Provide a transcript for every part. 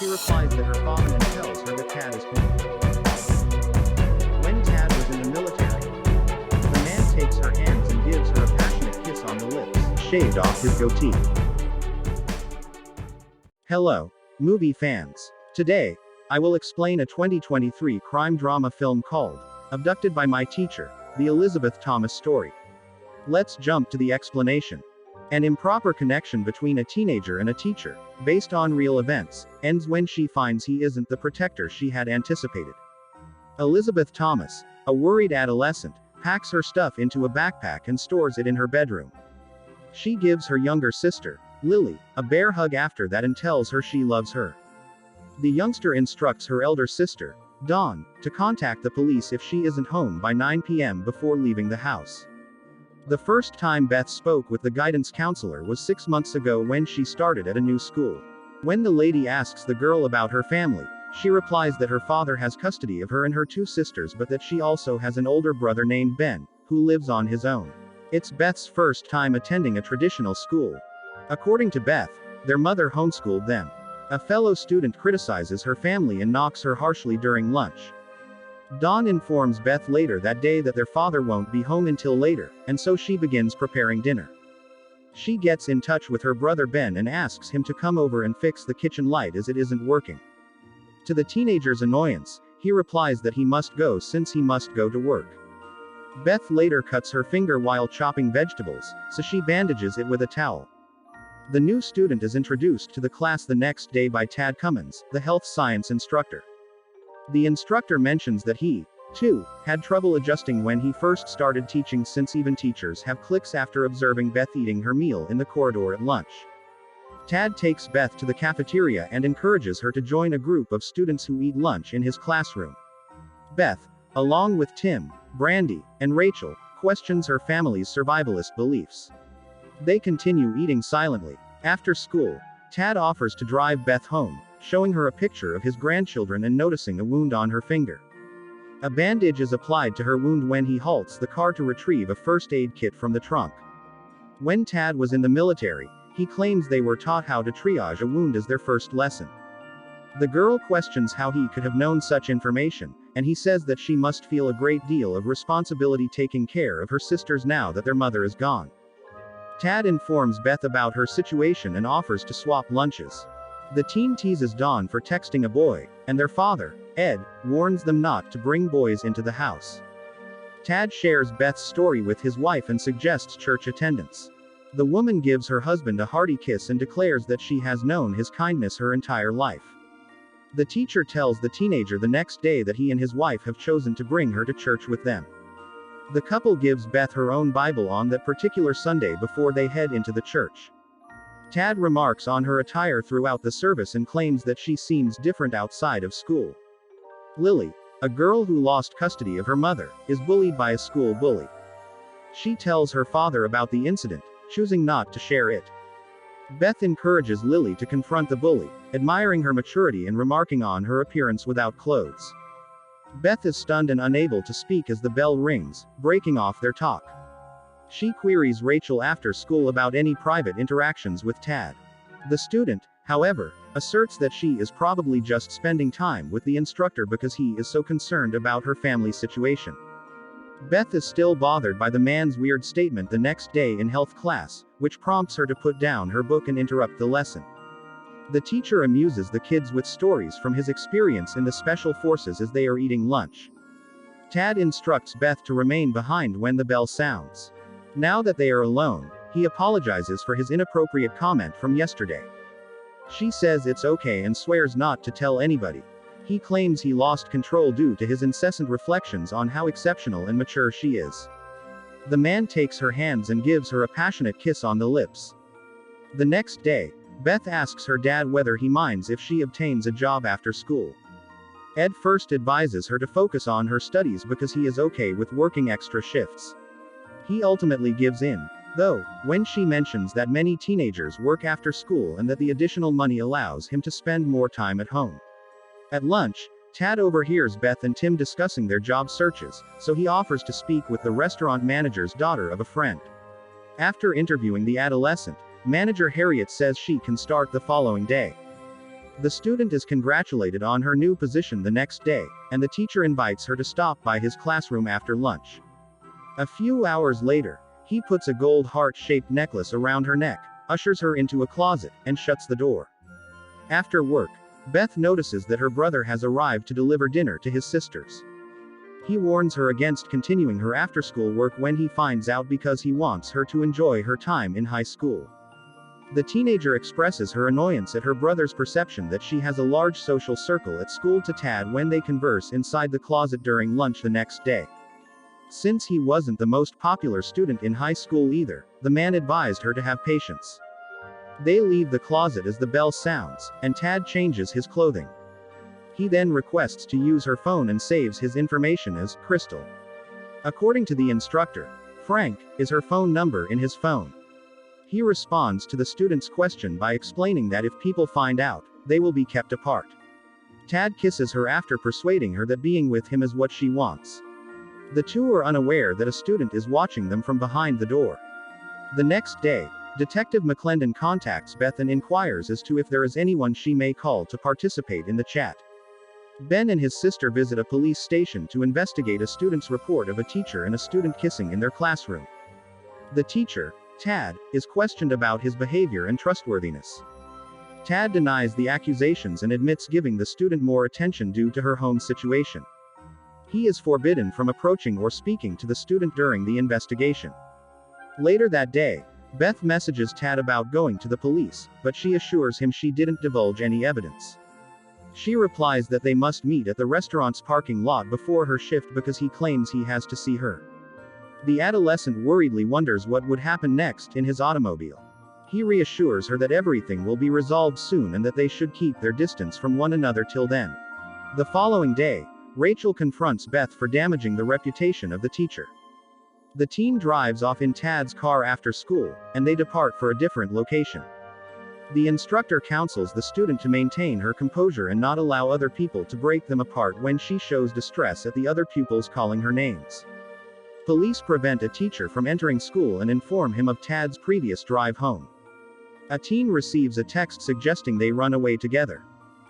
She replies that her father and tells her that Tad is home. When Tad was in the military, the man takes her hands and gives her a passionate kiss on the lips, shaved off his goatee. Hello, movie fans. Today, I will explain a 2023 crime drama film called Abducted by My Teacher, the Elizabeth Thomas story. Let's jump to the explanation. An improper connection between a teenager and a teacher, based on real events, ends when she finds he isn't the protector she had anticipated. Elizabeth Thomas, a worried adolescent, packs her stuff into a backpack and stores it in her bedroom. She gives her younger sister, Lily, a bear hug after that and tells her she loves her. The youngster instructs her elder sister, Dawn, to contact the police if she isn't home by 9 p.m. before leaving the house. The first time Beth spoke with the guidance counselor was 6 months ago when she started at a new school. When the lady asks the girl about her family, she replies that her father has custody of her and her 2 sisters but that she also has an older brother named Ben, who lives on his own. It's Beth's first time attending a traditional school. According to Beth, their mother homeschooled them. A fellow student criticizes her family and knocks her harshly during lunch. Dawn informs Beth later that day that their father won't be home until later, and so she begins preparing dinner. She gets in touch with her brother Ben and asks him to come over and fix the kitchen light as it isn't working. To the teenager's annoyance, he replies that he must go since he must go to work. Beth later cuts her finger while chopping vegetables, so she bandages it with a towel. The new student is introduced to the class the next day by Tad Cummins, the health science instructor. The instructor mentions that he, too, had trouble adjusting when he first started teaching since even teachers have cliques after observing Beth eating her meal in the corridor at lunch. Tad takes Beth to the cafeteria and encourages her to join a group of students who eat lunch in his classroom. Beth, along with Tim, Brandy, and Rachel, questions her family's survivalist beliefs. They continue eating silently. After school, Tad offers to drive Beth home, showing her a picture of his grandchildren and noticing a wound on her finger. A bandage is applied to her wound when he halts the car to retrieve a first aid kit from the trunk. When Tad was in the military, he claims they were taught how to triage a wound as their first lesson. The girl questions how he could have known such information, and he says that she must feel a great deal of responsibility taking care of her sisters now that their mother is gone. Tad informs Beth about her situation and offers to swap lunches. The teen teases Dawn for texting a boy, and their father, Ed, warns them not to bring boys into the house. Tad shares Beth's story with his wife and suggests church attendance. The woman gives her husband a hearty kiss and declares that she has known his kindness her entire life. The teacher tells the teenager the next day that he and his wife have chosen to bring her to church with them. The couple gives Beth her own Bible on that particular Sunday before they head into the church. Tad remarks on her attire throughout the service and claims that she seems different outside of school. Lily, a girl who lost custody of her mother, is bullied by a school bully. She tells her father about the incident, choosing not to share it. Beth encourages Lily to confront the bully, admiring her maturity and remarking on her appearance without clothes. Beth is stunned and unable to speak as the bell rings, breaking off their talk. She queries Rachel after school about any private interactions with Tad. The student, however, asserts that she is probably just spending time with the instructor because he is so concerned about her family situation. Beth is still bothered by the man's weird statement the next day in health class, which prompts her to put down her book and interrupt the lesson. The teacher amuses the kids with stories from his experience in the special forces as they are eating lunch. Tad instructs Beth to remain behind when the bell sounds. Now that they are alone, he apologizes for his inappropriate comment from yesterday. She says it's okay and swears not to tell anybody. He claims he lost control due to his incessant reflections on how exceptional and mature she is. The man takes her hands and gives her a passionate kiss on the lips. The next day, Beth asks her dad whether he minds if she obtains a job after school. Ed first advises her to focus on her studies because he is okay with working extra shifts. He ultimately gives in, though, when she mentions that many teenagers work after school and that the additional money allows him to spend more time at home. At lunch, Tad overhears Beth and Tim discussing their job searches, so he offers to speak with the restaurant manager's daughter of a friend. After interviewing the adolescent, manager Harriet says she can start the following day. The student is congratulated on her new position the next day, and the teacher invites her to stop by his classroom after lunch. A few hours later, he puts a gold heart-shaped necklace around her neck, ushers her into a closet, and shuts the door. After work, Beth notices that her brother has arrived to deliver dinner to his sisters. He warns her against continuing her after-school work when he finds out because he wants her to enjoy her time in high school. The teenager expresses her annoyance at her brother's perception that she has a large social circle at school to Tad when they converse inside the closet during lunch the next day. Since he wasn't the most popular student in high school either, the man advised her to have patience. They leave the closet as the bell sounds, and Tad changes his clothing. He then requests to use her phone and saves his information as Crystal. According to the instructor, Frank is her phone number in his phone. He responds to the student's question by explaining that if people find out, they will be kept apart. Tad kisses her after persuading her that being with him is what she wants. The two are unaware that a student is watching them from behind the door. The next day, Detective McClendon contacts Beth and inquires as to if there is anyone she may call to participate in the chat. Ben and his sister visit a police station to investigate a student's report of a teacher and a student kissing in their classroom. The teacher, Tad, is questioned about his behavior and trustworthiness. Tad denies the accusations and admits giving the student more attention due to her home situation. He is forbidden from approaching or speaking to the student during the investigation. Later that day, Beth messages Tad about going to the police, but she assures him she didn't divulge any evidence. She replies that they must meet at the restaurant's parking lot before her shift because he claims he has to see her. The adolescent worriedly wonders what would happen next in his automobile. He reassures her that everything will be resolved soon and that they should keep their distance from one another till then. The following day, Rachel confronts Beth for damaging the reputation of the teacher. The teen drives off in Tad's car after school, and they depart for a different location. The instructor counsels the student to maintain her composure and not allow other people to break them apart when she shows distress at the other pupils calling her names. Police prevent a teacher from entering school and inform him of Tad's previous drive home. A teen receives a text suggesting they run away together.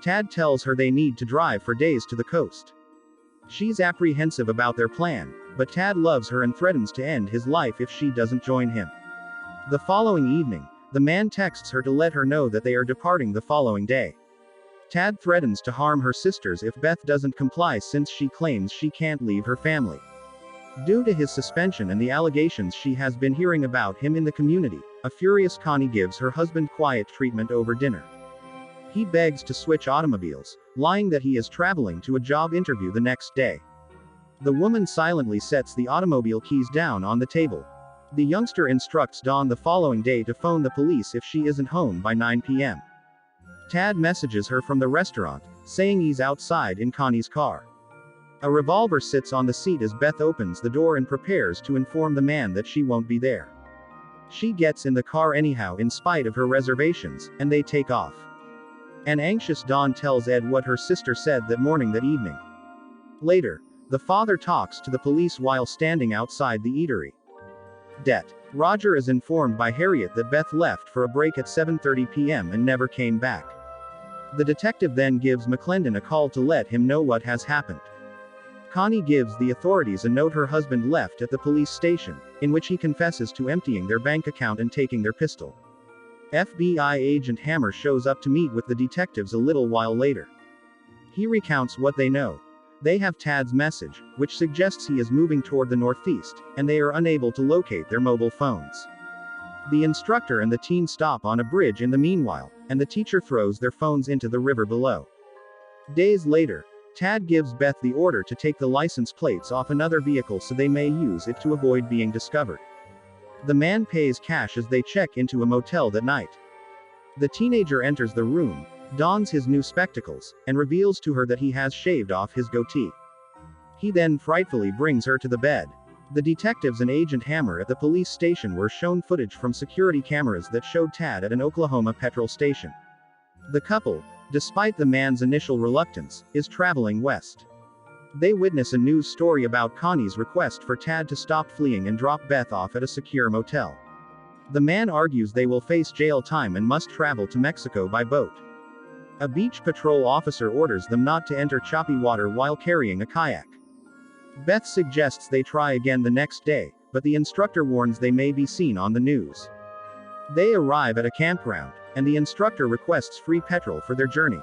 Tad tells her they need to drive for days to the coast. She's apprehensive about their plan, but Tad loves her and threatens to end his life if she doesn't join him. The following evening, the man texts her to let her know that they are departing the following day. Tad threatens to harm her sisters if Beth doesn't comply since she claims she can't leave her family. Due to his suspension and the allegations she has been hearing about him in the community, a furious Connie gives her husband quiet treatment over dinner. He begs to switch automobiles, lying that he is traveling to a job interview the next day. The woman silently sets the automobile keys down on the table. The youngster instructs Dawn the following day to phone the police if she isn't home by 9 p.m. Tad messages her from the restaurant, saying he's outside in Connie's car. A revolver sits on the seat as Beth opens the door and prepares to inform the man that she won't be there. She gets in the car anyhow in spite of her reservations, and they take off. An anxious Dawn tells Ed what her sister said that morning that evening. Later, the father talks to the police while standing outside the eatery. Roger is informed by Harriet that Beth left for a break at 7:30 p.m. and never came back. The detective then gives McClendon a call to let him know what has happened. Connie gives the authorities a note her husband left at the police station, in which he confesses to emptying their bank account and taking their pistol. FBI agent Hammer shows up to meet with the detectives a little while later. He recounts what they know. They have Tad's message, which suggests he is moving toward the northeast, and they are unable to locate their mobile phones. The instructor and the teen stop on a bridge in the meanwhile, and the teacher throws their phones into the river below. Days later, Tad gives Beth the order to take the license plates off another vehicle so they may use it to avoid being discovered. The man pays cash as they check into a motel that night. The teenager enters the room, dons his new spectacles, and reveals to her that he has shaved off his goatee. He then frightfully brings her to the bed. The detectives and Agent Hammer at the police station were shown footage from security cameras that showed Tad at an Oklahoma petrol station. The couple, despite the man's initial reluctance, is traveling west. They witness a news story about Connie's request for Tad to stop fleeing and drop Beth off at a secure motel. The man argues they will face jail time and must travel to Mexico by boat. A beach patrol officer orders them not to enter choppy water while carrying a kayak. Beth suggests they try again the next day, but the instructor warns they may be seen on the news. They arrive at a campground, and the instructor requests free petrol for their journey.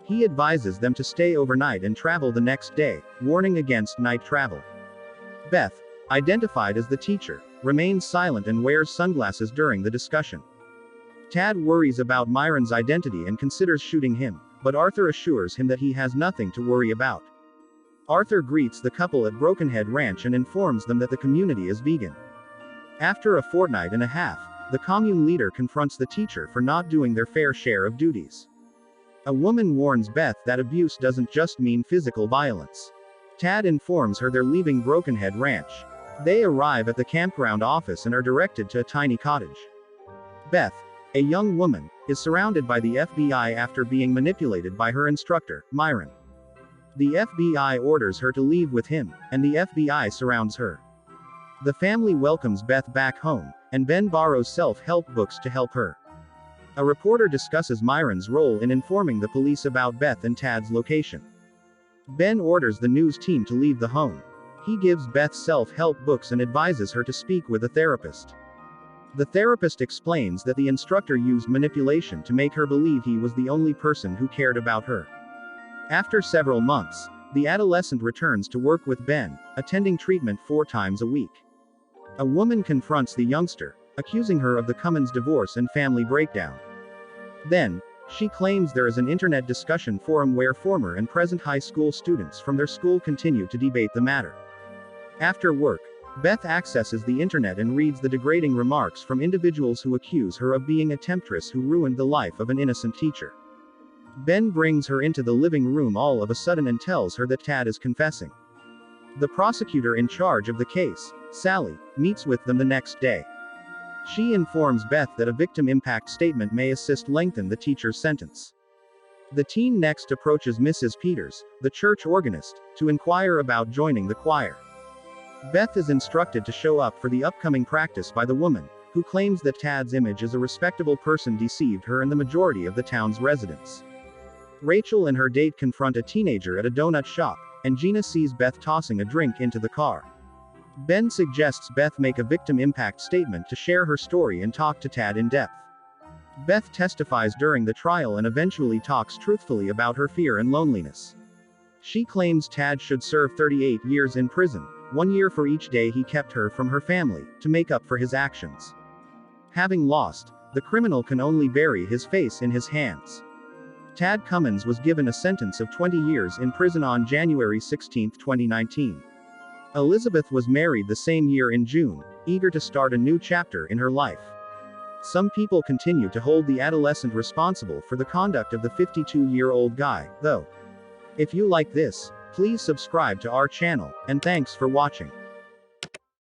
He advises them to stay overnight and travel the next day, warning against night travel. Beth, identified as the teacher, remains silent and wears sunglasses during the discussion. Tad worries about Myron's identity and considers shooting him, but Arthur assures him that he has nothing to worry about. Arthur greets the couple at Brokenhead Ranch and informs them that the community is vegan. After a fortnight and a half, the commune leader confronts the teacher for not doing their fair share of duties. A woman warns Beth that abuse doesn't just mean physical violence. Tad informs her they're leaving Brokenhead Ranch. They arrive at the campground office and are directed to a tiny cottage. Beth, a young woman, is surrounded by the FBI after being manipulated by her instructor, Myron. The FBI orders her to leave with him, and the FBI surrounds her. The family welcomes Beth back home, and Ben borrows self-help books to help her. A reporter discusses Myron's role in informing the police about Beth and Tad's location. Ben orders the news team to leave the home. He gives Beth self-help books and advises her to speak with a therapist. The therapist explains that the instructor used manipulation to make her believe he was the only person who cared about her. After several months, the adolescent returns to work with Ben, attending treatment 4 times a week. A woman confronts the youngster, accusing her of the Cummins divorce and family breakdown. Then, she claims there is an internet discussion forum where former and present high school students from their school continue to debate the matter. After work, Beth accesses the internet and reads the degrading remarks from individuals who accuse her of being a temptress who ruined the life of an innocent teacher. Ben brings her into the living room all of a sudden and tells her that Tad is confessing. The prosecutor in charge of the case, Sally, meets with them the next day. She informs Beth that a victim impact statement may assist lengthen the teacher's sentence. The teen next approaches Mrs. Peters, the church organist, to inquire about joining the choir. Beth is instructed to show up for the upcoming practice by the woman, who claims that Tad's image as a respectable person deceived her and the majority of the town's residents. Rachel and her date confront a teenager at a donut shop, and Gina sees Beth tossing a drink into the car. Ben suggests Beth make a victim impact statement to share her story and talk to Tad in depth. Beth testifies during the trial and eventually talks truthfully about her fear and loneliness. She claims Tad should serve 38 years in prison, 1 year for each day he kept her from her family, to make up for his actions. Having lost, the criminal can only bury his face in his hands. Tad Cummins was given a sentence of 20 years in prison on January 16, 2019. Elizabeth was married the same year in June, eager to start a new chapter in her life. Some people continue to hold the adolescent responsible for the conduct of the 52-year-old guy, though. If you like this, please subscribe to our channel, and thanks for watching.